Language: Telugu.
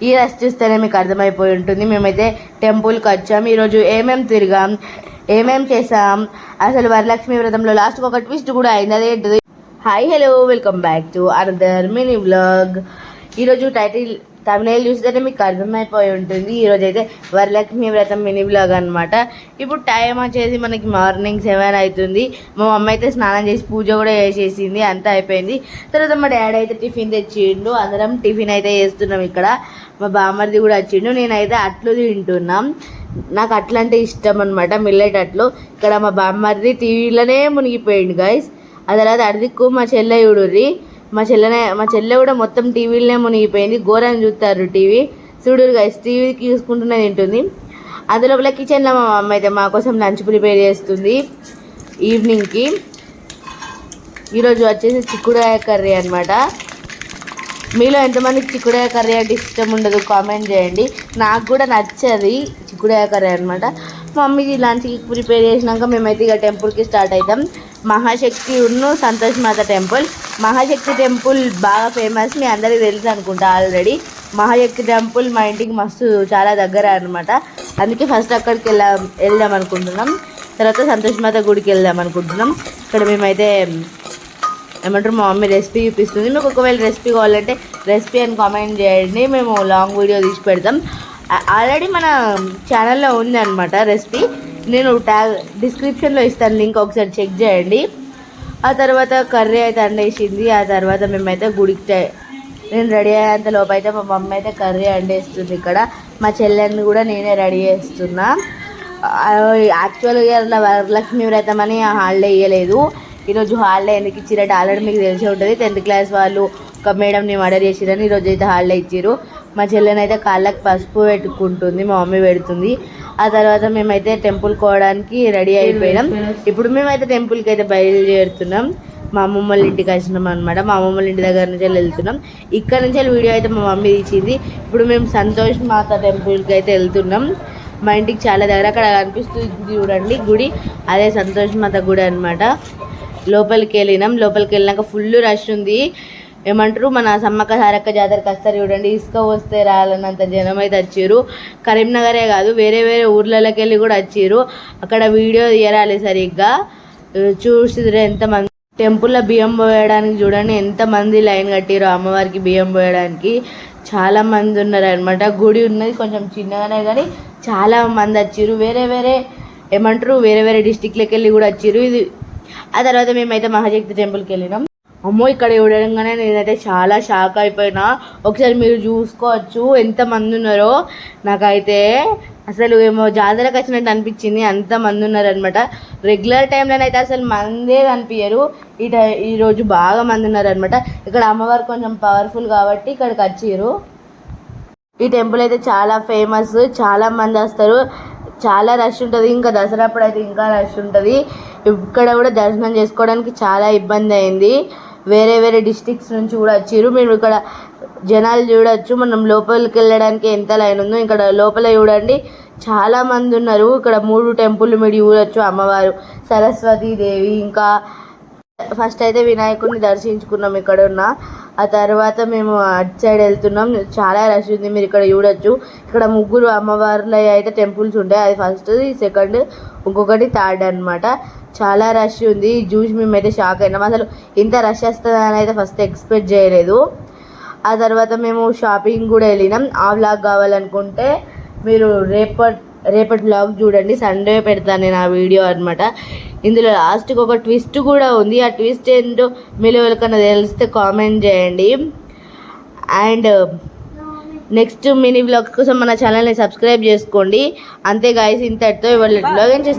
ఈ రష్ చూస్తేనే మీకు అర్థమైపోయి ఉంటుంది. మేమైతే టెంపుల్కి వచ్చాం. ఈరోజు ఏమేమి తిరిగాం, ఏమేం చేసాం, అసలు వరలక్ష్మి వ్రతంలో లాస్ట్కి ఒక ట్విస్ట్ కూడా అయింది. అదేంటిది? Hi hello, welcome back to another mini vlog. ఈరోజు టైటిల్ తమిళ చూస్తేనే మీకు అర్థమైపోయి ఉంటుంది. ఈరోజు అయితే వరలక్ష్మి వ్రతం మినీ వ్లాగ్ అనమాట. ఇప్పుడు టైం వచ్చేసి మనకి మార్నింగ్ 7 అవుతుంది. మా మమ్మీ అయితే స్నానం చేసి పూజ కూడా చేసేసింది, అంతా అయిపోయింది. తర్వాత మా డాడీ అయితే టిఫిన్ తెచ్చిండు. అందరం టిఫిన్ అయితే చేస్తున్నాం. ఇక్కడ మా బామ్మర్ది కూడా వచ్చిండు. నేనైతే అట్లు తింటున్నాం. నాకు అట్లా అంటే ఇష్టం అనమాట, మిల్లెట్ అట్లు. ఇక్కడ మా బామ్మర్ది టీవీలోనే మునిగిపోయిండు గైస్. ఆ తర్వాత అడిదిక్కు మా చెల్లె చూడుర్రి, మా చెల్లె కూడా మొత్తం టీవీలోనే మునిగిపోయింది. ఘోరం చూస్తారు టీవీ. చూడురు గైస్, టీవీకి చూసుకుంటూనే తింటుంది. అందులోపల కిచెన్లో మా అమ్మ అయితే మా కోసం లంచ్ ప్రిపేర్ చేస్తుంది ఈవినింగ్కి. ఈరోజు వచ్చేసి చిక్కుడుకాయ కర్రీ అనమాట. మీలో ఎంతమందికి చిక్కుడుకాయ కర్రీ అంటే ఇష్టం ఉండదు కామెంట్ చేయండి. నాకు కూడా నచ్చది చిక్కుడుకాయ కర్రీ అనమాట. మమ్మీకి లంచ్కి ప్రిపేర్ చేసినాక మేమైతే ఇక టెంపుల్కి స్టార్ట్ అవుతాం. మహాశక్తి సంతోష్ మాత టెంపుల్. మహాశక్తి టెంపుల్ బాగా ఫేమస్, మీ అందరికీ తెలుసు అనుకుంటా ఆల్రెడీ. మహాశక్తి టెంపుల్ మా ఇంటికి మస్తు చాలా దగ్గర అనమాట. అందుకే ఫస్ట్ అక్కడికి వెళ్దాం అనుకుంటున్నాం. తర్వాత సంతోష్ మాత గుడికి వెళ్దాం అనుకుంటున్నాం. ఇక్కడ మేమైతే ఏమంటారు, మా మమ్మీ రెసిపీ చూపిస్తుంది. మీకు ఒకవేళ రెసిపీ కావాలంటే రెసిపీ అని కామెంట్ చేయండి, మేము లాంగ్ వీడియో తీసి పెడతాం. ఆల్రెడీ మన ఛానల్లో ఉంది అనమాట రెసిపీ. నేను డిస్క్రిప్షన్లో ఇస్తాను లింక్, ఒకసారి చెక్ చేయండి. ఆ తర్వాత కర్రీ అయితే అండేసింది. ఆ తర్వాత మేమైతే గుడికి నేను రెడీ అయ్యేంత లోపు అయితే మా మమ్మీ అయితే కర్రీ అండేస్తుంది. ఇక్కడ మా చెల్లెని కూడా నేనే రెడీ చేస్తున్నా. యాక్చువల్గా అట్లా వరలక్ష్మి వ్రతం అని హాలిడే ఇవ్వలేదు. ఈరోజు హాలిడే ఎందుకు ఇచ్చిరట ఆల్రెడీ మీకు తెలిసి ఉంటుంది. 10th క్లాస్ వాళ్ళు ఒక మేడంని మర్డర్ చేసిరని ఈరోజు అయితే హాలిడే ఇచ్చారు. మా చెల్లెని అయితే కాళ్ళకి పసుపు పెట్టుకుంటుంది, మా మమ్మీ పెడుతుంది. ఆ తర్వాత మేమైతే టెంపుల్కి పోవడానికి రెడీ అయిపోయినాం. ఇప్పుడు మేమైతే టెంపుల్కి అయితే బయలుదేరుతున్నాం. మా అమ్మమ్మ వాళ్ళ ఇంటికి వచ్చినాం అనమాట. మా అమ్మమ్మ వాళ్ళ ఇంటి దగ్గర నుంచి వెళ్తున్నాం. ఇక్కడ నుంచి వీడియో అయితే మా మమ్మీ తీసింది. ఇప్పుడు మేము సంతోష్ మాత టెంపుల్కి అయితే వెళ్తున్నాం. మా ఇంటికి చాలా దగ్గర, అక్కడ కనిపిస్తుంది చూడండి గుడి, అదే సంతోష్ మాత గుడి అనమాట. లోపలికి వెళ్ళినాక ఫుల్ రష్ ఉంది. ఏమంటారు, మన సమ్మక్క సారక్క జాతరకు వస్తారు చూడండి, ఇసుక వస్తే రాలనంత జనం అయితే వచ్చారు. కరీంనగరే కాదు, వేరే వేరే ఊర్లలోకి వెళ్ళి కూడా వచ్చారు. అక్కడ వీడియో తీయరాలి సరిగ్గా. చూసిದ್ರೆ ఎంతమంది టెంపుల్లో బియ్యం పోయడానికి చూడండి ఎంతమంది లైన్ కట్టారు అమ్మవారికి బియ్యం పోయడానికి. చాలా మంది ఉన్నారు అనమాట. గుడి ఉన్నది కొంచెం చిన్నగానే కానీ చాలా మంది వచ్చారు. వేరే వేరే డిస్టిక్లోకి వెళ్ళి కూడా వచ్చారు. ఇది ఆ తర్వాత మేమైతే మహాశక్తి టెంపుల్కి వెళ్ళినాం. అమ్మో, ఇక్కడ చూడగానే నేనైతే చాలా షాక్ అయిపోయినా. ఒకసారి మీరు చూసుకోవచ్చు ఎంతమంది ఉన్నారో. నాకైతే అసలు ఏమో జాతరకు వచ్చినట్టు అనిపించింది, అంతమంది ఉన్నారనమాట. రెగ్యులర్ టైంలోనైతే అసలు మందే కనిపించరు. ఈరోజు బాగా మంది ఉన్నారనమాట. ఇక్కడ అమ్మవారు కొంచెం పవర్ఫుల్ కాబట్టి ఇక్కడికి వచ్చారు. ఈ టెంపుల్ అయితే చాలా ఫేమస్, చాలా మంది వస్తారు, చాలా రష్ ఉంటుంది. ఇంకా దసరా అప్పుడు అయితే ఇంకా రష్ ఉంటుంది. ఇక్కడ కూడా దర్శనం చేసుకోవడానికి చాలా ఇబ్బంది అయింది. వేరే వేరే డిస్ట్రిక్ట్స్ నుంచి కూడా వచ్చారు. మీరు ఇక్కడ జనాలు చూడొచ్చు. మనం లోపలికి వెళ్ళడానికి ఎంత లైన్ ఉందో. ఇక్కడ లోపల చూడండి చాలా మంది ఉన్నారు. ఇక్కడ 3 టెంపుల్ మీరు చూడొచ్చు. అమ్మవారు, సరస్వతీదేవి, ఇంకా ఫస్ట్ అయితే వినాయకుడిని దర్శించుకున్నాం ఇక్కడ ఉన్న. ఆ తర్వాత మేము అటు సైడ్ వెళ్తున్నాం. చాలా రష్ ఉంది, మీరు ఇక్కడ చూడొచ్చు. ఇక్కడ 3 అమ్మవార్ల అయితే టెంపుల్స్ ఉంటాయి. అది ఫస్ట్, సెకండ్, ఇంకొకటి థర్డ్ అనమాట. చాలా రష్ ఉంది. చూసి మేమైతే షాక్ అయినాం. అసలు ఇంత రష్ వస్తుందని అయితే ఫస్ట్ ఎక్స్పెక్ట్ చేయలేదు. ఆ తర్వాత మేము షాపింగ్ కూడా వెళ్ళినాం. ఆ వ్లాగ్ కావాలనుకుంటే మీరు రేపటి వ్లాగ్ చూడండి, సండే పెడతాను నేను ఆ వీడియో అనమాట. ఇందులో లాస్ట్కి ఒక ట్విస్ట్ కూడా ఉంది. ఆ ట్విస్ట్ ఏంటో మీరు ఎవరికన్నా తెలిస్తే కామెంట్ చేయండి. అండ్ నెక్స్ట్ మినీ వ్లాగ్ కోసం మన ఛానల్ని సబ్స్క్రైబ్ చేసుకోండి. అంతే గాయస్, ఇంతటితో ఇవాళ వ్లాగ్ ఏం చేస్తాం.